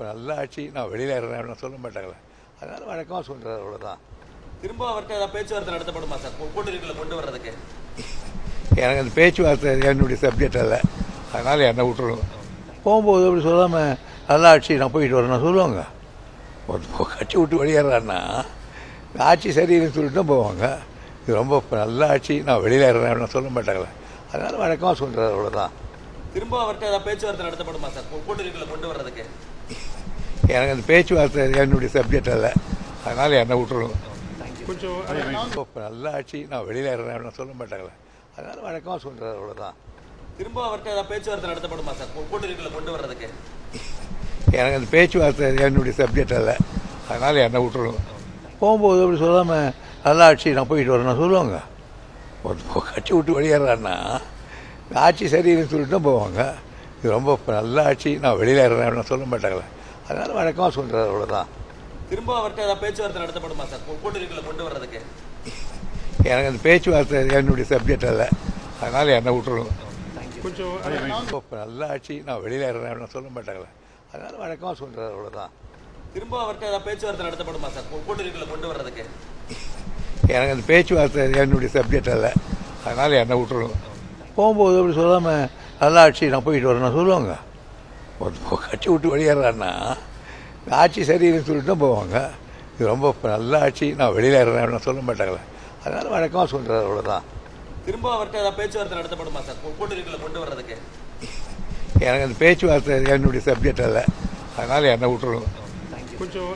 இப்போ நல்ல ஆட்சி நான் வெளியில் இருக்கிறேன் சொல்ல மாட்டாங்களே, அதனால் வழக்கமாக சொல்கிறார், அவ்வளோதான். திரும்ப அவர்கிட்ட ஏதாவது பேச்சுவார்த்தை நடத்தப்படுமா சார் கூட்டணிக்குள்ள கொண்டு வர்றதுக்கு? எனக்கு அந்த பேச்சுவார்த்தை என்னுடைய சப்ஜெக்ட் அல்ல, அதனால் என்னை விட்டுருங்க. போகும்போது அப்படி சொல்லாமல் நல்ல ஆட்சி நான் போயிட்டு வரேன் சொல்லுவாங்க. கட்சி விட்டு வெளியேறான்னா ஆட்சி சரியில்லைன்னு சொல்லிட்டு தான் போவாங்க. இது ரொம்ப நல்ல ஆட்சி நான் வெளியில் இருக்கிறேன் சொல்ல மாட்டாங்களே, அதனால் வழக்கமாக சொல்கிறார், அவ்வளோதான். திரும்ப அவர்கிட்ட ஏதாவது பேச்சுவார்த்தை நடத்தப்படுமா சார் கூட்டணிக்குள்ள கொண்டு வர்றதுக்கு? எனக்கு அந்த பேச்சுவார்த்தை என்னுடைய சப்ஜெக்ட் அல்ல, அதனால் என்னை விட்டுருங்க. கொஞ்சம் நல்ல ஆட்சி நான் வெளியில் இருக்கிறேன் சொல்ல மாட்டாங்களே, அதனால் வழக்கமாக சொல்கிறார், அவ்வளோதான். திரும்ப அவர்கிட்ட ஏதாவது பேச்சுவார்த்தை நடத்தப்படுமா சார் கூட்டணிக்குள்ள கொண்டு வர்றதுக்கு? எனக்கு அந்த பேச்சுவார்த்தை என்னுடைய சப்ஜெக்ட் அல்ல, அதனால் என்னை விட்டுருங்க. போகும்போது அப்படி சொல்லாமல் நல்ல ஆட்சி நான் போயிட்டு வரேன் சொல்லுவாங்க. கட்சி விட்டு வெளியேறான்னா ஆட்சி சரியில்லைன்னு சொல்லிட்டு தான் போவாங்க. இது ரொம்ப நல்ல ஆட்சி நான் வெளியில் இருக்கிறேன் சொல்ல மாட்டாங்களே, அதனால் வழக்கமாக சொல்கிறார், அவ்வளோதான். திரும்ப அவர்கிட்ட ஏதாவது பேச்சுவார்த்தை நடத்தப்படுமா சார் கூட்டணிக்குள்ள கொண்டு வர்றதுக்கு? எனக்கு அந்த பேச்சுவார்த்தை என்னுடைய சப்ஜெக்ட் அல்ல, அதனால் என்னை விட்டுருங்க. கொஞ்சம் நல்ல ஆட்சி நான் வெளியில் இருக்கிறேன் சொல்ல மாட்டாங்களே, அதனால் வழக்கமாக சொல்கிறார், அவ்வளோதான். திரும்ப அவர்கிட்ட ஏதாவது பேச்சுவார்த்தை நடத்தப்படுமா சார் கூட்டணிக்குள்ள கொண்டு வர்றதுக்கு? எனக்கு அந்த பேச்சுவார்த்தை என்னுடைய சப்ஜெக்ட் அல்ல, அதனால் என்னை விட்டுருங்க. போகும்போது அப்படி சொல்லாமல் நல்ல ஆட்சி நான் போயிட்டு வரேன் சொல்லுவாங்க. கட்சி விட்டு வெளியேறான்னா ஆட்சி சரியில்லைன்னு சொல்லிட்டு தான் போவாங்க. இது ரொம்ப நல்ல ஆட்சி நான் வெளியில் இருக்கிறேன் சொல்ல மாட்டாங்களே, அதனால் வழக்கமாக சொல்கிறார், அவ்வளோதான். திரும்ப அவர்கிட்ட ஏதாவது பேச்சுவார்த்தை நடத்தப்படுமா சார் கூட்டணிக்குள்ள கொண்டு வர்றதுக்கு? எனக்கு அந்த பேச்சுவார்த்தை என்னுடைய சப்ஜெக்ட் அல்ல, அதனால் என்னை விட்டுருங்க. கொஞ்சம்